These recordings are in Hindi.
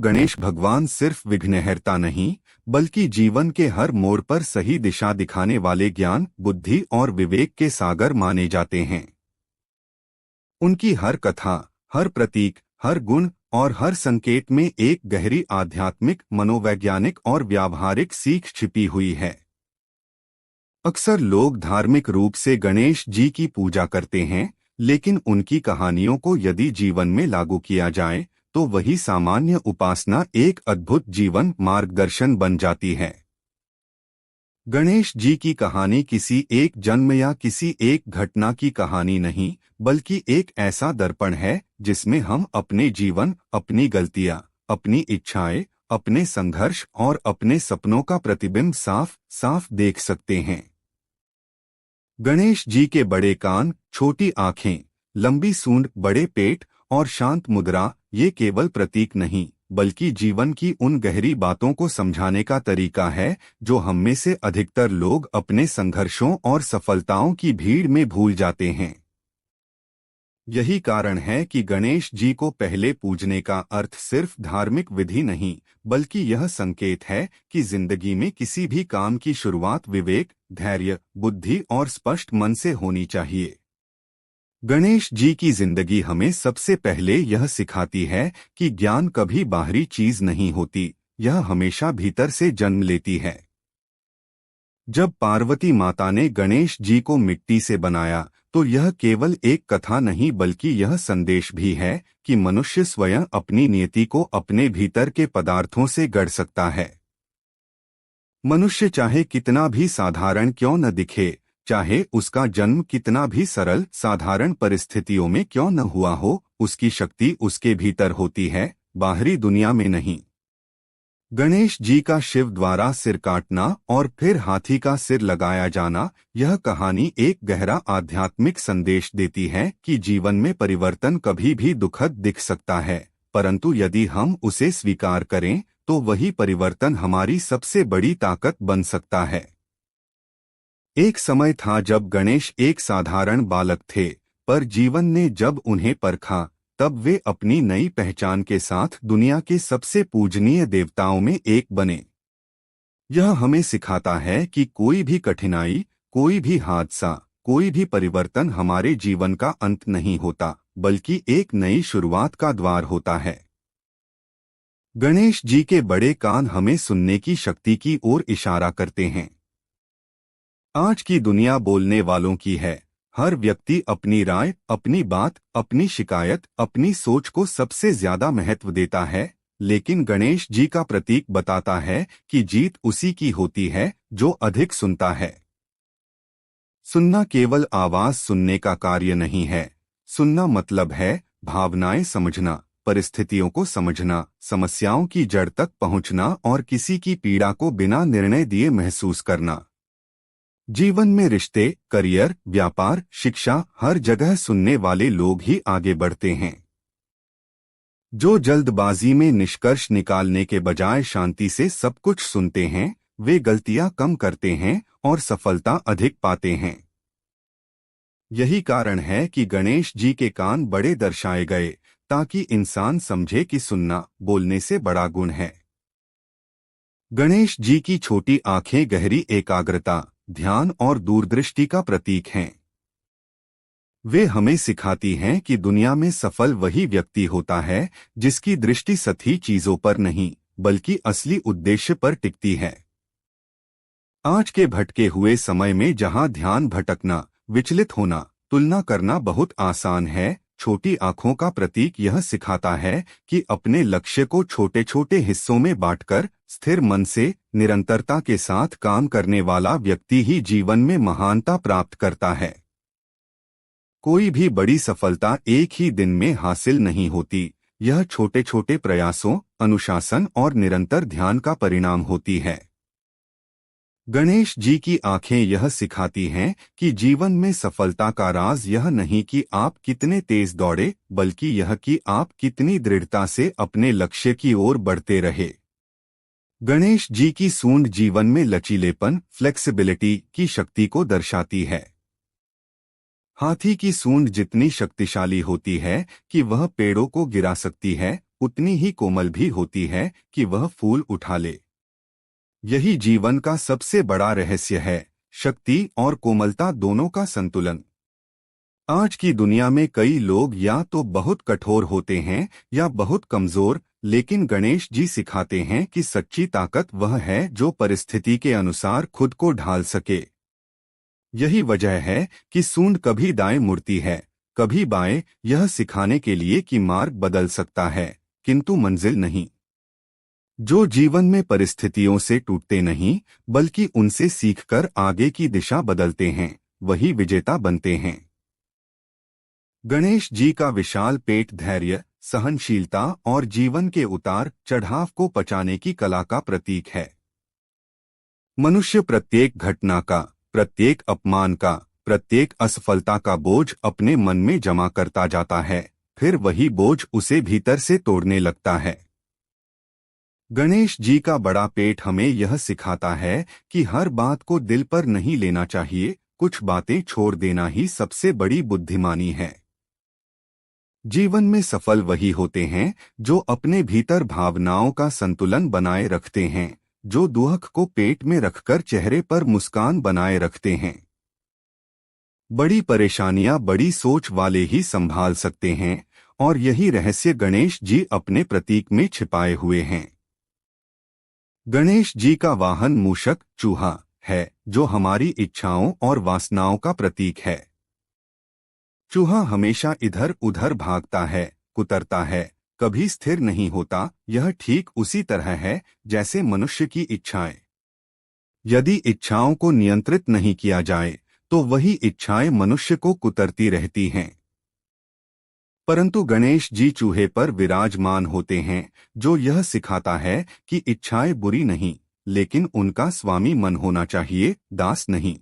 गणेश भगवान सिर्फ विघ्नहर्ता नहीं, बल्कि जीवन के हर मोड़ पर सही दिशा दिखाने वाले ज्ञान, बुद्धि और विवेक के सागर माने जाते हैं। उनकी हर कथा, हर प्रतीक, हर गुण और हर संकेत में एक गहरी आध्यात्मिक, मनोवैज्ञानिक और व्यावहारिक सीख छिपी हुई है। अक्सर लोग धार्मिक रूप से गणेश जी की पूजा करते हैं, लेकिन उनकी कहानियों को यदि जीवन में लागू किया जाए तो वही सामान्य उपासना एक अद्भुत जीवन मार्गदर्शन बन जाती है। गणेश जी की कहानी किसी एक जन्म या किसी एक घटना की कहानी नहीं, बल्कि एक ऐसा दर्पण है जिसमें हम अपने जीवन, अपनी गलतियां, अपनी इच्छाएं, अपने संघर्ष और अपने सपनों का प्रतिबिंब साफ साफ देख सकते हैं। गणेश जी के बड़े कान, छोटी आंखें, लंबी सूंड, बड़े पेट और शांत मुद्रा ये केवल प्रतीक नहीं, बल्कि जीवन की उन गहरी बातों को समझाने का तरीका है जो हम में से अधिकतर लोग अपने संघर्षों और सफलताओं की भीड़ में भूल जाते हैं। यही कारण है कि गणेश जी को पहले पूजने का अर्थ सिर्फ धार्मिक विधि नहीं, बल्कि यह संकेत है कि जिंदगी में किसी भी काम की शुरुआत विवेक, धैर्य, बुद्धि और स्पष्ट मन से होनी चाहिए। गणेश जी की जिंदगी हमें सबसे पहले यह सिखाती है कि ज्ञान कभी बाहरी चीज नहीं होती, यह हमेशा भीतर से जन्म लेती है। जब पार्वती माता ने गणेश जी को मिट्टी से बनाया तो यह केवल एक कथा नहीं, बल्कि यह संदेश भी है कि मनुष्य स्वयं अपनी नियति को अपने भीतर के पदार्थों से गढ़ सकता है। मनुष्य चाहे कितना भी साधारण क्यों न दिखे, चाहे उसका जन्म कितना भी सरल साधारण परिस्थितियों में क्यों न हुआ हो, उसकी शक्ति उसके भीतर होती है, बाहरी दुनिया में नहीं। गणेश जी का शिव द्वारा सिर काटना और फिर हाथी का सिर लगाया जाना, यह कहानी एक गहरा आध्यात्मिक संदेश देती है कि जीवन में परिवर्तन कभी भी दुखद दिख सकता है, परंतु यदि हम उसे स्वीकार करें तो वही परिवर्तन हमारी सबसे बड़ी ताकत बन सकता है। एक समय था जब गणेश एक साधारण बालक थे, पर जीवन ने जब उन्हें परखा तब वे अपनी नई पहचान के साथ दुनिया के सबसे पूजनीय देवताओं में एक बने। यह हमें सिखाता है कि कोई भी कठिनाई, कोई भी हादसा, कोई भी परिवर्तन हमारे जीवन का अंत नहीं होता, बल्कि एक नई शुरुआत का द्वार होता है। गणेश जी के बड़े कान हमें सुनने की शक्ति की ओर इशारा करते हैं। आज की दुनिया बोलने वालों की है। हर व्यक्ति अपनी राय, अपनी बात, अपनी शिकायत, अपनी सोच को सबसे ज्यादा महत्व देता है, लेकिन गणेश जी का प्रतीक बताता है कि जीत उसी की होती है जो अधिक सुनता है। सुनना केवल आवाज सुनने का कार्य नहीं है। सुनना मतलब है भावनाएं समझना, परिस्थितियों को समझना, समस्याओं की जड़ तक पहुंचना और किसी की पीड़ा को बिना निर्णय दिए महसूस करना। जीवन में रिश्ते, करियर, व्यापार, शिक्षा, हर जगह सुनने वाले लोग ही आगे बढ़ते हैं। जो जल्दबाजी में निष्कर्ष निकालने के बजाय शांति से सब कुछ सुनते हैं, वे गलतियां कम करते हैं और सफलता अधिक पाते हैं। यही कारण है कि गणेश जी के कान बड़े दर्शाए गए, ताकि इंसान समझे कि सुनना बोलने से बड़ा गुण है। गणेश जी की छोटी आंखें गहरी एकाग्रता, ध्यान और दूरदृष्टि का प्रतीक हैं। वे हमें सिखाती हैं कि दुनिया में सफल वही व्यक्ति होता है जिसकी दृष्टि सतही चीजों पर नहीं, बल्कि असली उद्देश्य पर टिकती है। आज के भटके हुए समय में जहां ध्यान भटकना, विचलित होना, तुलना करना बहुत आसान है, छोटी आंखों का प्रतीक यह सिखाता है कि अपने लक्ष्य को छोटे छोटे हिस्सों में बांटकर स्थिर मन से निरंतरता के साथ काम करने वाला व्यक्ति ही जीवन में महानता प्राप्त करता है। कोई भी बड़ी सफलता एक ही दिन में हासिल नहीं होती, यह छोटे छोटे प्रयासों, अनुशासन और निरंतर ध्यान का परिणाम होती है। गणेश जी की आंखें यह सिखाती हैं कि जीवन में सफलता का राज यह नहीं कि आप कितने तेज दौड़े, बल्कि यह कि आप कितनी दृढ़ता से अपने लक्ष्य की ओर बढ़ते रहे। गणेश जी की सूंड जीवन में लचीलेपन, फ्लेक्सिबिलिटी की शक्ति को दर्शाती है। हाथी की सूंड जितनी शक्तिशाली होती है कि वह पेड़ों को गिरा सकती है, उतनी ही कोमल भी होती है कि वह फूल उठा ले। यही जीवन का सबसे बड़ा रहस्य है, शक्ति और कोमलता दोनों का संतुलन। आज की दुनिया में कई लोग या तो बहुत कठोर होते हैं या बहुत कमजोर, लेकिन गणेश जी सिखाते हैं कि सच्ची ताकत वह है जो परिस्थिति के अनुसार खुद को ढाल सके। यही वजह है कि सूंड कभी दाएं मुड़ती है, कभी बाएं, यह सिखाने के लिए कि मार्ग बदल सकता है, किंतु मंजिल नहीं। जो जीवन में परिस्थितियों से टूटते नहीं, बल्कि उनसे सीखकर आगे की दिशा बदलते हैं, वही विजेता बनते हैं। गणेश जी का विशाल पेट धैर्य, सहनशीलता और जीवन के उतार चढ़ाव को पचाने की कला का प्रतीक है। मनुष्य प्रत्येक घटना का, प्रत्येक अपमान का, प्रत्येक असफलता का बोझ अपने मन में जमा करता जाता है, फिर वही बोझ उसे भीतर से तोड़ने लगता है। गणेश जी का बड़ा पेट हमें यह सिखाता है कि हर बात को दिल पर नहीं लेना चाहिए, कुछ बातें छोड़ देना ही सबसे बड़ी बुद्धिमानी है। जीवन में सफल वही होते हैं जो अपने भीतर भावनाओं का संतुलन बनाए रखते हैं, जो दुख को पेट में रखकर चेहरे पर मुस्कान बनाए रखते हैं। बड़ी परेशानियां बड़ी सोच वाले ही संभाल सकते हैं, और यही रहस्य गणेश जी अपने प्रतीक में छिपाए हुए हैं। गणेश जी का वाहन मूषक चूहा है, जो हमारी इच्छाओं और वासनाओं का प्रतीक है। चूहा हमेशा इधर उधर भागता है, कुतरता है, कभी स्थिर नहीं होता। यह ठीक उसी तरह है जैसे मनुष्य की इच्छाएं। यदि इच्छाओं को नियंत्रित नहीं किया जाए तो वही इच्छाएं मनुष्य को कुतरती रहती हैं। परंतु गणेश जी चूहे पर विराजमान होते हैं, जो यह सिखाता है कि इच्छाएं बुरी नहीं, लेकिन उनका स्वामी मन होना चाहिए, दास नहीं।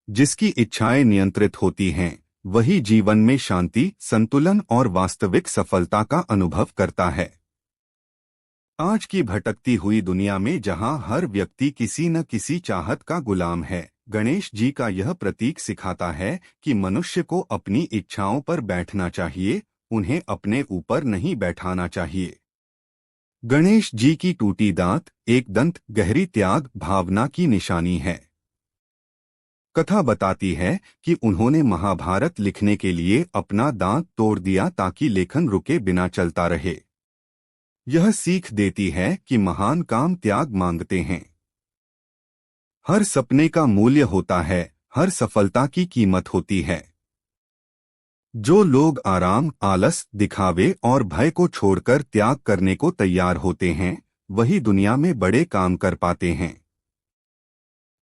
जिसकी इच्छाएं नियंत्रित होती हैं, वही जीवन में शांति, संतुलन और वास्तविक सफलता का अनुभव करता है। आज की भटकती हुई दुनिया में जहां हर व्यक्ति किसी न किसी चाहत का गुलाम है, गणेश जी का यह प्रतीक सिखाता है कि मनुष्य को अपनी इच्छाओं पर बैठना चाहिए, उन्हें अपने ऊपर नहीं बैठाना चाहिए। गणेश जी की टूटी दांत, एक दंत, गहरी त्याग भावना की निशानी है। कथा बताती है कि उन्होंने महाभारत लिखने के लिए अपना दांत तोड़ दिया ताकि लेखन रुके बिना चलता रहे। यह सीख देती है कि महान काम त्याग मांगते हैं। हर सपने का मूल्य होता है, हर सफलता की कीमत होती है। जो लोग आराम, आलस, दिखावे और भय को छोड़कर त्याग करने को तैयार होते हैं, वही दुनिया में बड़े काम कर पाते हैं।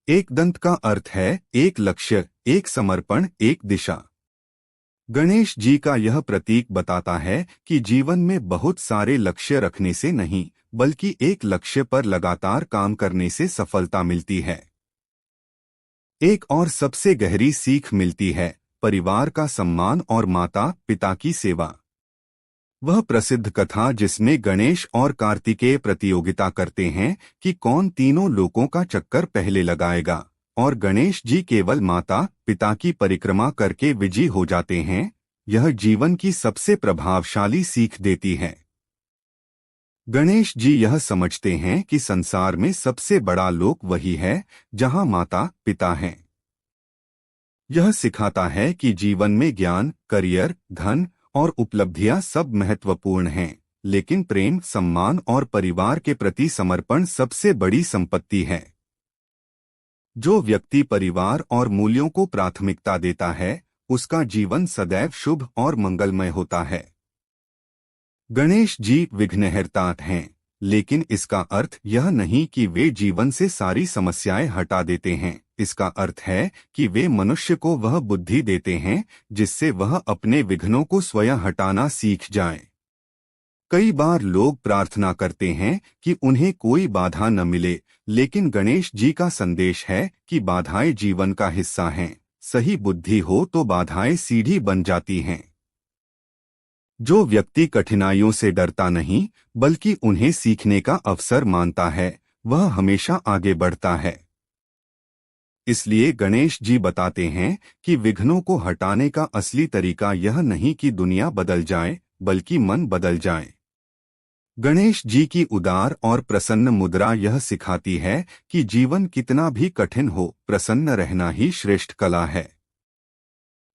एक दंत का अर्थ है एक लक्ष्य, एक समर्पण, एक दिशा। गणेश जी का यह प्रतीक बताता है कि जीवन में बहुत सारे लक्ष्य रखने से नहीं, बल्कि एक लक्ष्य पर लगातार काम करने से सफलता मिलती है। एक और सबसे गहरी सीख मिलती है, परिवार का सम्मान और माता पिता की सेवा। वह प्रसिद्ध कथा जिसमें गणेश और कार्तिकेय प्रतियोगिता करते हैं कि कौन तीनों लोगों का चक्कर पहले लगाएगा, और गणेश जी केवल माता पिता की परिक्रमा करके विजयी हो जाते हैं, यह जीवन की सबसे प्रभावशाली सीख देती है। गणेश जी यह समझते हैं कि संसार में सबसे बड़ा लोक वही है जहां माता पिता हैं। यह सिखाता है कि जीवन में ज्ञान, करियर, धन और उपलब्धियां सब महत्वपूर्ण हैं, लेकिन प्रेम, सम्मान और परिवार के प्रति समर्पण सबसे बड़ी संपत्ति है। जो व्यक्ति परिवार और मूल्यों को प्राथमिकता देता है, उसका जीवन सदैव शुभ और मंगलमय होता है। गणेश जी विघ्नहर्ता हैं, लेकिन इसका अर्थ यह नहीं कि वे जीवन से सारी समस्याएं हटा देते हैं। इसका अर्थ है कि वे मनुष्य को वह बुद्धि देते हैं जिससे वह अपने विघ्नों को स्वयं हटाना सीख जाए। कई बार लोग प्रार्थना करते हैं कि उन्हें कोई बाधा न मिले, लेकिन गणेश जी का संदेश है कि बाधाएं जीवन का हिस्सा हैं। सही बुद्धि हो तो बाधाएं सीढ़ी बन जाती हैं। जो व्यक्ति कठिनाइयों से डरता नहीं, बल्कि उन्हें सीखने का अवसर मानता है, वह हमेशा आगे बढ़ता है। इसलिए गणेश जी बताते हैं कि विघ्नों को हटाने का असली तरीका यह नहीं कि दुनिया बदल जाए, बल्कि मन बदल जाए। गणेश जी की उदार और प्रसन्न मुद्रा यह सिखाती है कि जीवन कितना भी कठिन हो, प्रसन्न रहना ही श्रेष्ठ कला है।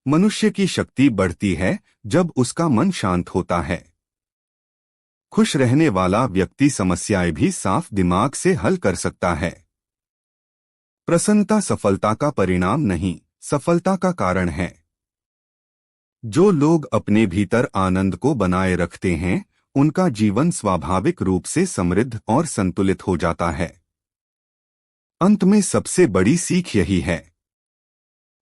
मनुष्य की शक्ति बढ़ती है जब उसका मन शांत होता है। खुश रहने वाला व्यक्ति समस्याएं भी साफ दिमाग से हल कर सकता है। प्रसन्नता सफलता का परिणाम नहीं, सफलता का कारण है। जो लोग अपने भीतर आनंद को बनाए रखते हैं, उनका जीवन स्वाभाविक रूप से समृद्ध और संतुलित हो जाता है। अंत में सबसे बड़ी सीख यही है,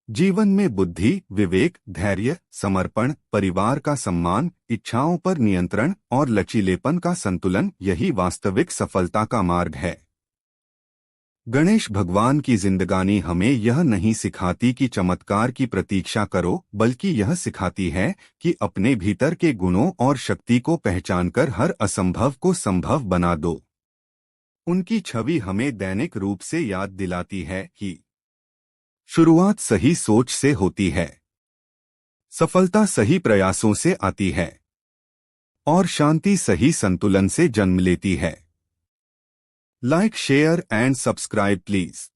जीवन में बुद्धि, विवेक, धैर्य, समर्पण, परिवार का सम्मान, इच्छाओं पर नियंत्रण और लचीलेपन का संतुलन, यही वास्तविक सफलता का मार्ग है। गणेश भगवान की जिंदगानी हमें यह नहीं सिखाती कि चमत्कार की प्रतीक्षा करो, बल्कि यह सिखाती है कि अपने भीतर के गुणों और शक्ति को पहचानकर हर असंभव को संभव बना दो। उनकी छवि हमें दैनिक रूप से याद दिलाती है कि शुरुआत सही सोच से होती है, सफलता सही प्रयासों से आती है और शांति सही संतुलन से जन्म लेती है। Like, share and subscribe please.